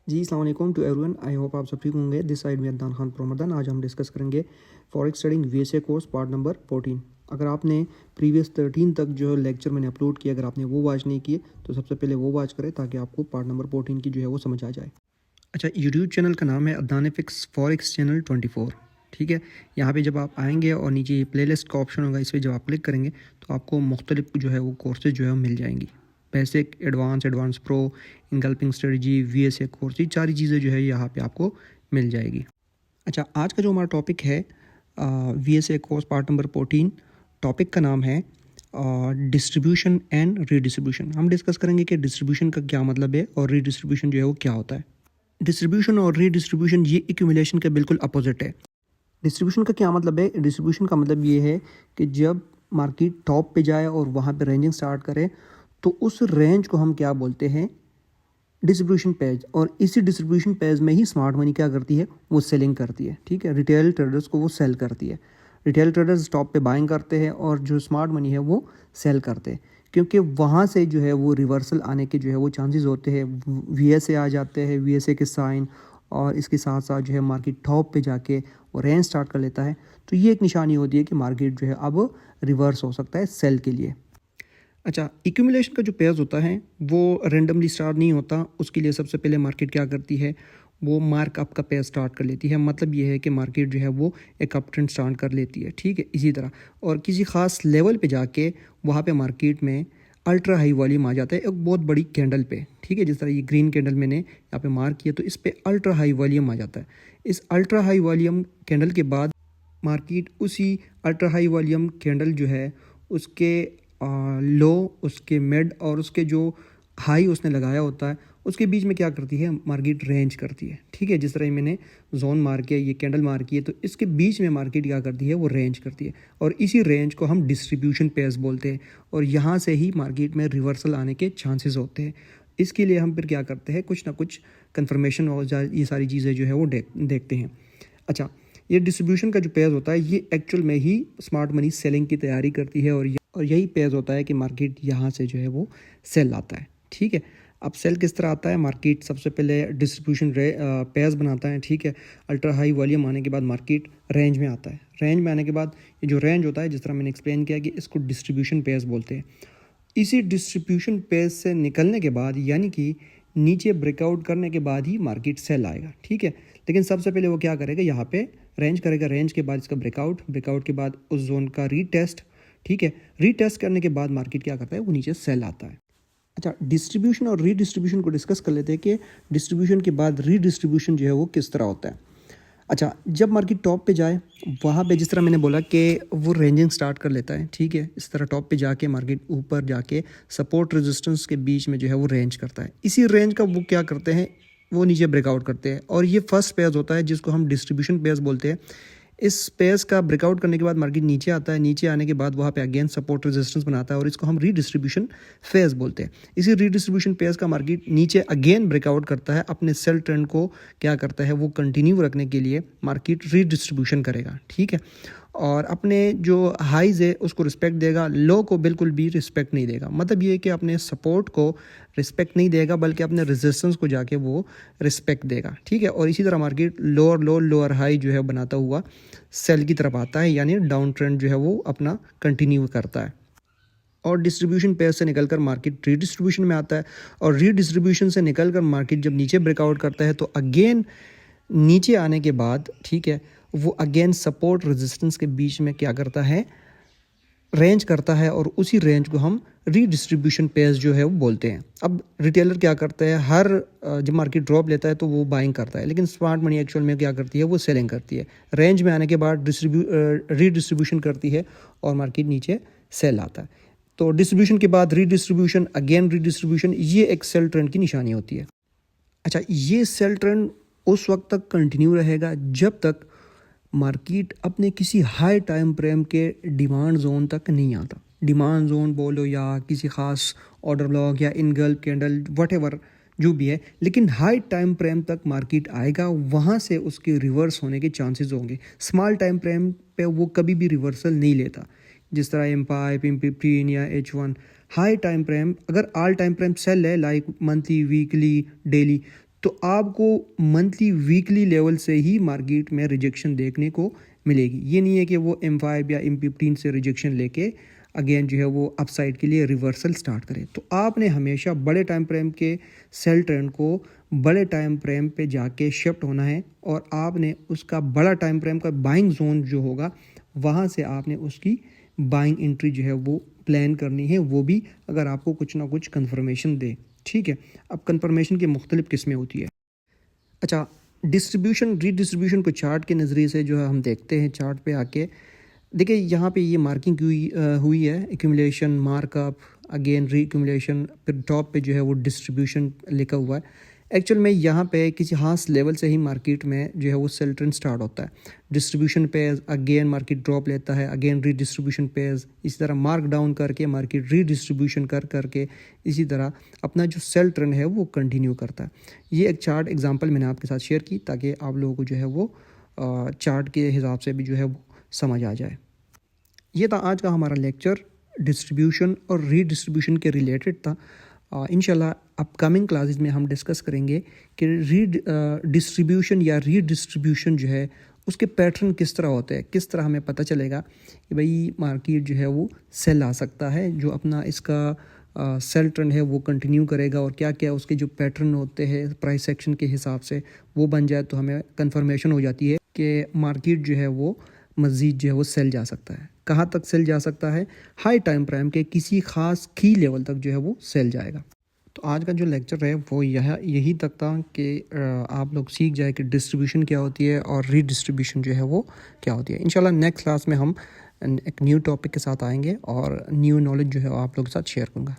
जी अस्सलाम वालेकुम to everyone. I hope आप सब ठीक होंगे। दिस साइड में अदनान खान प्रमदन। आज हम डिस्कस करेंगे forex trading VSA course part number 14। अगर आपने प्रीवियस 13 तक जो लेक्चर मैंने अपलोड किया, अगर आपने वो वॉच नहीं किए तो सबसे पहले वो वॉच करें ताकि आपको पार्ट नंबर 14 की जो है वो समझ आ जाए। अच्छा, यूट्यूब चैनल का नाम है अदनान फिक्स फॉरेक्स चैनल 24। ठीक है, यहाँ पे जब आप आएंगे और नीचे प्लेलिस्ट का ऑप्शन होगा, इस पर जब आप क्लिक करेंगे तो आपको मुख्तलिफ जो है वो कोर्सेज जो है मिल जाएंगी। बेसिक, एडवांस प्रो, इंगल्पिंग स्ट्रेटजी, वीएसए कोर्स, ये सारी चीज़ें जो है यहाँ पे आपको मिल जाएगी। अच्छा, आज का जो हमारा टॉपिक है VSA course part number 14, topic का नाम है डिस्ट्रीब्यूशन एंड रीडिस्ट्रीब्यूशन। हम डिस्कस करेंगे कि डिस्ट्रीब्यूशन का क्या मतलब है और रीडिस्ट्रीब्यूशन जो है वो क्या होता है। डिस्ट्रीब्यूशन और रीडिस्ट्रीब्यूशन ये एक्यूमुलेशन के बिल्कुल अपोजिट है। डिस्ट्रीब्यूशन का क्या मतलब है? डिस्ट्रीब्यूशन का मतलब ये है कि जब मार्केट टॉप पे जाए और वहाँ पे रेंजिंग स्टार्ट करे तो उस रेंज को हम क्या बोलते हैं? Distribution page. और इसी डिस्ट्रीब्यूशन पेज में ही स्मार्ट मनी क्या करती है? वो सेलिंग करती है। ठीक है, रिटेल ट्रेडर्स को वो सेल करती है। रिटेल ट्रेडर्स टॉप पे बाइंग करते हैं और जो स्मार्ट मनी है वो सेल करते हैं, क्योंकि वहाँ से जो है वो रिवर्सल आने के जो है वो चांसेस होते हैं। वीएसए आ जाते हैं, वीएसए के साइन, और इसके साथ साथ जो है मार्केट टॉप पे जाके वो रेंज स्टार्ट कर लेता है। तो ये एक निशानी होती है कि मार्केट जो है अब रिवर्स हो सकता है सेल के लिए। अच्छा, एक्यूमुलेशन का जो पेयर्स होता है वो रेंडमली स्टार्ट नहीं होता। उसके लिए सबसे पहले मार्केट क्या करती है? वो मार्कअप का पेयर स्टार्ट कर लेती है। मतलब ये है कि मार्केट जो है वो एक अप ट्रेंड स्टार्ट कर लेती है। ठीक है, इसी तरह और किसी ख़ास लेवल पे जाके वहाँ पे मार्केट में अल्ट्रा हाई वॉल्यूम आ जाता है एक बहुत बड़ी कैंडल पे। ठीक है, जिस तरह ये ग्रीन कैंडल मैंने यहाँ पे मार्क किया तो इस पर अल्ट्रा हाई वॉल्यूम आ जाता है। इस अल्ट्रा हाई वॉल्यूम कैंडल के बाद मार्केट उसी अल्ट्रा हाई वॉल्यूम कैंडल जो है उसके लो, उसके मिड और उसके जो हाई उसने लगाया होता है उसके बीच में क्या करती है? मार्केट रेंज करती है। ठीक है, जिस तरह मैंने जोन मार किया, ये कैंडल मार की है, तो इसके बीच में मार्केट क्या करती है? वो रेंज करती है और इसी रेंज को हम डिस्ट्रीब्यूशन पेयर्स बोलते हैं। और यहाँ से ही मार्केट में रिवर्सल आने के चांसेस होते हैं। इसके लिए हम फिर क्या करते हैं? कुछ ना कुछ कन्फर्मेशन और ये सारी चीज़ें जो है वो देखते हैं। अच्छा, ये डिस्ट्रीब्यूशन का जो पेयर्स होता है ये एक्चुअल में ही स्मार्ट मनी सेलिंग की तैयारी करती है और यही पेयर्स होता है कि मार्केट यहाँ से जो है वो सेल आता है। ठीक है, अब सेल किस तरह आता है? मार्केट सबसे पहले डिस्ट्रीब्यूशन पेयर्स बनाता है। ठीक है, अल्ट्रा हाई वॉल्यूम आने के बाद मार्केट रेंज में आता है। रेंज में आने के बाद ये जो रेंज होता है, जिस तरह मैंने एक्सप्लेन किया कि इसको डिस्ट्रीब्यूशन पेयर्स बोलते हैं। इसी डिस्ट्रीब्यूशन पेज से निकलने के बाद यानी कि नीचे ब्रेकआउट करने के बाद ही मार्केट सेल आएगा। ठीक है, लेकिन सबसे पहले वो क्या करेगा? यहाँ पे रेंज करेगा, रेंज के बाद इसका ब्रेकआउट के बाद उस जोन का रीटेस्ट। ठीक है, रीटेस्ट करने के बाद मार्केट क्या करता है? वो नीचे सेल आता है। अच्छा, डिस्ट्रीब्यूशन और रीडिस्ट्रीब्यूशन को डिस्कस कर लेते हैं कि डिस्ट्रीब्यूशन के बाद रीडिस्ट्रीब्यूशन जो है वो किस तरह होता है। अच्छा, जब मार्केट टॉप पे जाए वहाँ पे जिस तरह मैंने बोला कि वो रेंजिंग स्टार्ट कर लेता है। ठीक है, इस तरह टॉप पे जाके मार्केट ऊपर जाके सपोर्ट रेजिस्टेंस के बीच में जो है वो रेंज करता है। इसी रेंज का वो क्या करते हैं? वो नीचे ब्रेकआउट करते हैं और ये फर्स्ट पेयर्स होता है जिसको हम डिस्ट्रीब्यूशन पेयर्स बोलते हैं। इस पेयर्स का ब्रेकआउट करने के बाद मार्केट नीचे आता है। नीचे आने के बाद वहाँ पे अगेन सपोर्ट रेजिस्टेंस बनाता है और इसको हम रीडिस्ट्रीब्यूशन फेज बोलते हैं। इसी रीडिस्ट्रीब्यूशन पेयर्स का मार्केट नीचे अगेन ब्रेकआउट करता है। अपने सेल ट्रेंड को क्या करता है? वो कंटिन्यू रखने के लिए मार्केट रीडिस्ट्रीब्यूशन करेगा। ठीक है, और अपने जो हाइज है उसको रिस्पेक्ट देगा, लो को बिल्कुल भी रिस्पेक्ट नहीं देगा। मतलब ये है कि अपने सपोर्ट को रिस्पेक्ट नहीं देगा बल्कि अपने रेजिस्टेंस को जाके वो रिस्पेक्ट देगा। ठीक है, और इसी तरह मार्केट लोअर लो लोअर हाई जो है बनाता हुआ सेल की तरफ आता है, यानी डाउन ट्रेंड जो है वो अपना कंटिन्यू करता है। और डिस्ट्रीब्यूशन पेयर से निकलकर मार्केट रीडिस्ट्रीब्यूशन में आता है और रीडिस्ट्रीब्यूशन से निकलकर मार्केट जब नीचे ब्रेकआउट करता है तो अगेन नीचे आने के बाद, ठीक है, वो अगेन सपोर्ट रेजिस्टेंस के बीच में क्या करता है? रेंज करता है और उसी रेंज को हम रीडिस्ट्रीब्यूशन पेयर्स जो है वो बोलते हैं। अब रिटेलर क्या करता है? हर जब मार्केट ड्रॉप लेता है तो वो बाइंग करता है, लेकिन स्मार्ट मनी एक्चुअल में क्या करती है? वो सेलिंग करती है। रेंज में आने के बाद रीडिस्ट्रीब्यूशन करती है और मार्केट नीचे सेल आता है। तो डिस्ट्रीब्यूशन के बाद रीडिस्ट्रीब्यूशन, अगेन रीडिस्ट्रीब्यूशन, ये एक सेल ट्रेंड की निशानी होती है। अच्छा, ये सेल ट्रेंड उस वक्त तक कंटिन्यू रहेगा जब तक मार्केट अपने किसी हाई टाइम फ्रेम के डिमांड जोन तक नहीं आता। डिमांड जोन बोलो या किसी ख़ास ऑर्डर ब्लॉक या इनगल्फ कैंडल, वटेवर जो भी है, लेकिन हाई टाइम फ्रेम तक मार्केट आएगा, वहाँ से उसके रिवर्स होने के चांसेस होंगे। स्मॉल टाइम फ्रेम पे वो कभी भी रिवर्सल नहीं लेता, जिस तरह एम्पायर, पिम15 या H1। हाई टाइम फ्रेम, अगर ऑल टाइम फ्रेम सेल है लाइक मंथली, वीकली, डेली, तो आपको मंथली वीकली लेवल से ही मार्केट में रिजेक्शन देखने को मिलेगी। ये नहीं है कि वो M5 या M15 से रिजेक्शन लेके अगेन जो है वो अपसाइड के लिए रिवर्सल स्टार्ट करे। तो आपने हमेशा बड़े टाइम फ्रेम के सेल ट्रेंड को बड़े टाइम फ्रेम पे जाके शिफ्ट होना है और आपने उसका बड़ा टाइम फ्रेम का बाइंग जोन जो होगा वहाँ से आपने उसकी बाइंग एंट्री जो है वो प्लान करनी है, वो भी अगर आपको कुछ ना कुछ कंफर्मेशन दे। ठीक है, अब कंफर्मेशन की मुख्तलिफ किस्में होती है। अच्छा, डिस्ट्रीब्यूशन रीडिस्ट्रीब्यूशन को चार्ट के नज़रिए से जो है हम देखते हैं। चार्ट पे आके देखिए यहाँ पे ये मार्किंग हुई है, एक्यूमुलेशन, मार्कअप, अगेन रीक्यूमुलेशन, फिर टॉप पे जो है वो डिस्ट्रीब्यूशन लिखा हुआ है। एक्चुअल में यहाँ पे किसी खास लेवल से ही मार्केट में जो है वो सेल ट्रेंड स्टार्ट होता है। Distribution page, again market drop लेता है, अगेन रीडिस्ट्रीब्यूशन पेज, इसी तरह मार्क डाउन करके मार्केट रीडिस्ट्रीब्यूशन करके इसी तरह अपना जो सेल ट्रेंड है वो कंटिन्यू करता है। ये एक चार्ट एग्जांपल मैंने आपके साथ शेयर की ताकि आप लोगों को जो है वो चार्ट के हिसाब से भी जो है वो समझ आ जाए। ये था आज का हमारा लेक्चर, डिस्ट्रीब्यूशन और रीडिस्ट्रीब्यूशन के रिलेटेड था। इंशाल्लाह अपकमिंग क्लासेस में हम डिस्कस करेंगे कि डिस्ट्रीब्यूशन या रीडिस्ट्रीब्यूशन जो है उसके पैटर्न किस तरह होते हैं, किस तरह हमें पता चलेगा कि भाई मार्केट जो है वो सेल आ सकता है, जो अपना इसका सेल ट्रेंड है वो कंटिन्यू करेगा, और क्या क्या उसके जो पैटर्न होते हैं प्राइस सेक्शन के हिसाब से वो बन जाए तो हमें कंफर्मेशन हो जाती है कि मार्केट जो है वो मज़ीद जो है वो सेल जा सकता है। कहाँ तक सेल जा सकता है? हाई टाइम प्राइम के किसी ख़ास की लेवल तक जो है वो सेल जाएगा। तो आज का जो लेक्चर है वो यही तक था कि आप लोग सीख जाए कि डिस्ट्रीब्यूशन क्या होती है और रीडिस्ट्रीब्यूशन जो है वो क्या होती है। इंशाल्लाह नेक्स्ट क्लास में हम एक न्यू टॉपिक के साथ आएंगे और न्यू नॉलेज जो है आप लोगों के साथ शेयर करूँगा।